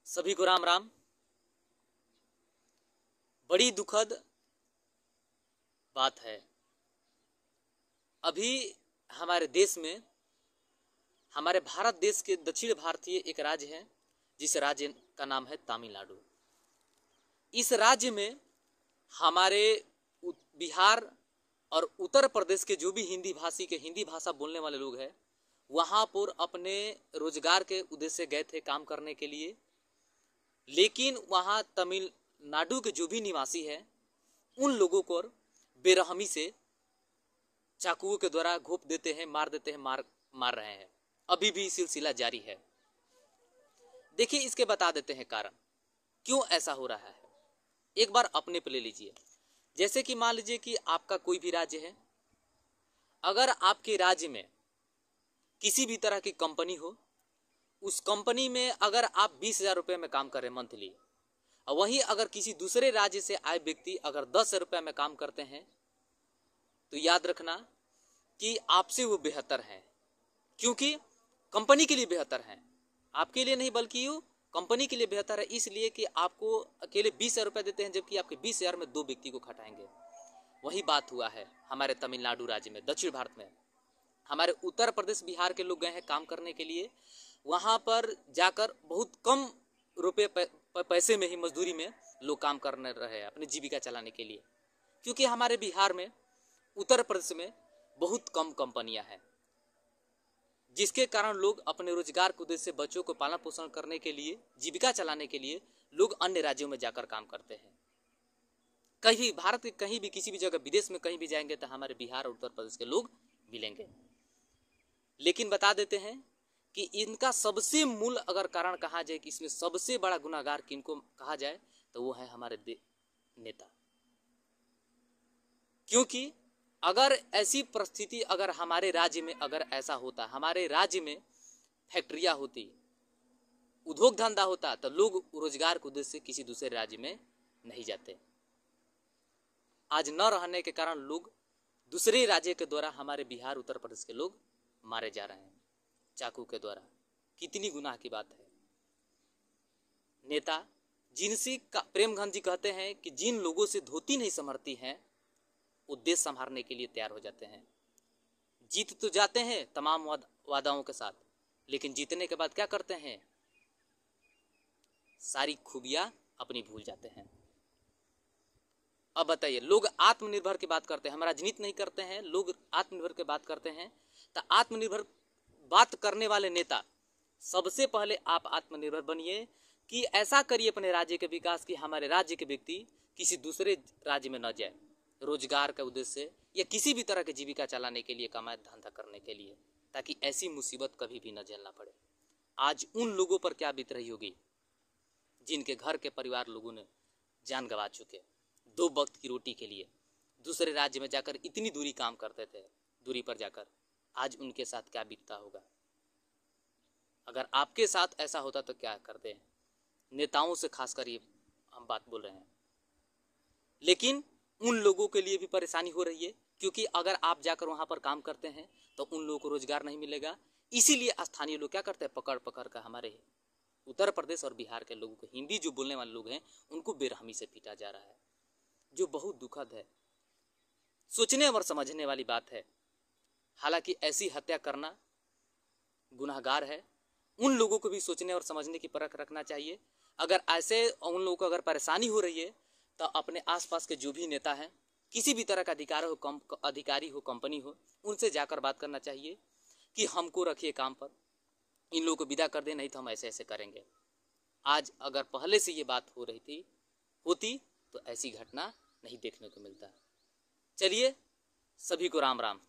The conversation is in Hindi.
सभी को राम राम। बड़ी दुखद बात है, अभी हमारे देश में, हमारे भारत देश के दक्षिण भारतीय एक राज्य है जिस राज्य का नाम है तमिलनाडु। इस राज्य में हमारे बिहार और उत्तर प्रदेश के जो भी हिंदी भाषा बोलने वाले लोग हैं, वहाँ पर अपने रोजगार के उद्देश्य से गए थे काम करने के लिए। लेकिन वहाँ तमिलनाडु के जो भी निवासी हैं, उन लोगों को बेरहमी से चाकुओं के द्वारा घोंप देते हैं, मार देते हैं, मार रहे हैं। अभी भी सिलसिला जारी है। देखिए, इसके बता देते हैं कारण क्यों ऐसा हो रहा है। एक बार अपने पे ले लीजिए। जैसे कि मान लीजिए कि आपका कोई भी राज्य है, अगर आपके राज्य में किसी भी तरह की कंपनी हो, उस कंपनी में अगर आप 20,000 रुपये में काम करें मंथली, और वहीं अगर किसी दूसरे राज्य से आए व्यक्ति अगर 10,000 रुपये में काम करते हैं, तो याद रखना कि आपसे वो बेहतर है, क्योंकि कंपनी के लिए बेहतर है, आपके लिए नहीं बल्कि वो कंपनी के लिए बेहतर है। इसलिए कि आपको अकेले 20,000 रुपये देते हैं, जबकि आपके 20,000 में 2 व्यक्ति को खटाएंगे। वही बात हुआ है हमारे तमिलनाडु राज्य में, दक्षिण भारत में। हमारे उत्तर प्रदेश बिहार के लोग गए हैं काम करने के लिए, वहाँ पर जाकर बहुत कम रुपये पैसे में ही मजदूरी में लोग काम करने रहे अपनी जीविका चलाने के लिए। क्योंकि हमारे बिहार में, उत्तर प्रदेश में बहुत कम कंपनियां हैं, जिसके कारण लोग अपने रोजगार के उद्देश्य से बच्चों को पालन पोषण करने के लिए, जीविका चलाने के लिए लोग अन्य राज्यों में जाकर काम करते हैं। कहीं भारत के कहीं भी, किसी भी जगह, विदेश में कहीं भी जाएंगे तो हमारे बिहार और उत्तर प्रदेश के लोग मिलेंगे। लेकिन बता देते हैं कि इनका सबसे मूल अगर कारण कहा जाए कि इसमें सबसे बड़ा गुनाहगार किनको कहा जाए, तो वो है हमारे नेता। क्योंकि अगर ऐसी परिस्थिति अगर हमारे राज्य में अगर ऐसा होता, हमारे राज्य में फैक्ट्रियां होती, उद्योग धंधा होता, तो लोग रोजगार के उद्देश्य से किसी दूसरे राज्य में नहीं जाते। आज न रहने के कारण लोग दूसरे राज्य के द्वारा हमारे बिहार उत्तर प्रदेश के लोग मारे जा रहे हैं चाकू के द्वारा। कितनी गुनाह की बात है। नेता जिनसे प्रेमघंत जी कहते हैं कि जिन लोगों से धोती नहीं संभरती हैं, वो देश संभालने के लिए तैयार हो जाते हैं। जीत तो जाते हैं तमाम वादाओं के साथ, लेकिन जीतने के बाद क्या करते हैं? सारी खूबियां अपनी भूल जाते हैं। अब बताइए, लोग आत्मनिर्भर की बात करते हैं, हम राजनीति नहीं करते हैं, लोग आत्मनिर्भर की बात करते हैं। तो आत्मनिर्भर बात करने वाले नेता, सबसे पहले आप आत्मनिर्भर बनिए कि ऐसा करिए अपने राज्य के विकास की हमारे राज्य के व्यक्ति किसी दूसरे राज्य में न जाए रोजगार के उद्देश्य से, या किसी भी तरह की जीविका चलाने के लिए, कमाई धंधा करने के लिए, ताकि ऐसी मुसीबत कभी भी न झेलना पड़े। आज उन लोगों पर क्या बीत रही होगी जिनके घर के परिवार लोगों ने जान गंवा चुके 2 वक्त की रोटी के लिए, दूसरे राज्य में जाकर इतनी दूरी काम करते थे, दूरी पर जाकर आज उनके साथ क्या बीतता होगा। अगर आपके साथ ऐसा होता तो क्या करते हैं? नेताओं से खासकर ये हम बात बोल रहे हैं। लेकिन उन लोगों के लिए भी परेशानी हो रही है, क्योंकि अगर आप जाकर वहां पर काम करते हैं तो उन लोगों को रोजगार नहीं मिलेगा। इसीलिए स्थानीय लोग क्या करते हैं, पकड़ पकड़ कर हमारे उत्तर प्रदेश और बिहार के लोगों को, हिंदी जो बोलने वाले लोग हैं, उनको बेरहमी से पीटा जा रहा है, जो बहुत दुखद है, सोचने और समझने वाली बात है। हालांकि ऐसी हत्या करना गुनाहगार है। उन लोगों को भी सोचने और समझने की परख रखना चाहिए। अगर ऐसे उन लोगों को अगर परेशानी हो रही है, तो अपने आसपास के जो भी नेता हैं, किसी भी तरह का अधिकारी हो, कंपनी हो, उनसे जाकर बात करना चाहिए कि हमको रखिए काम पर, इन लोगों को विदा कर दे, नहीं तो हम ऐसे ऐसे करेंगे। आज अगर पहले से ये बात हो रही होती तो ऐसी घटना नहीं देखने को मिलता। चलिए, सभी को राम राम।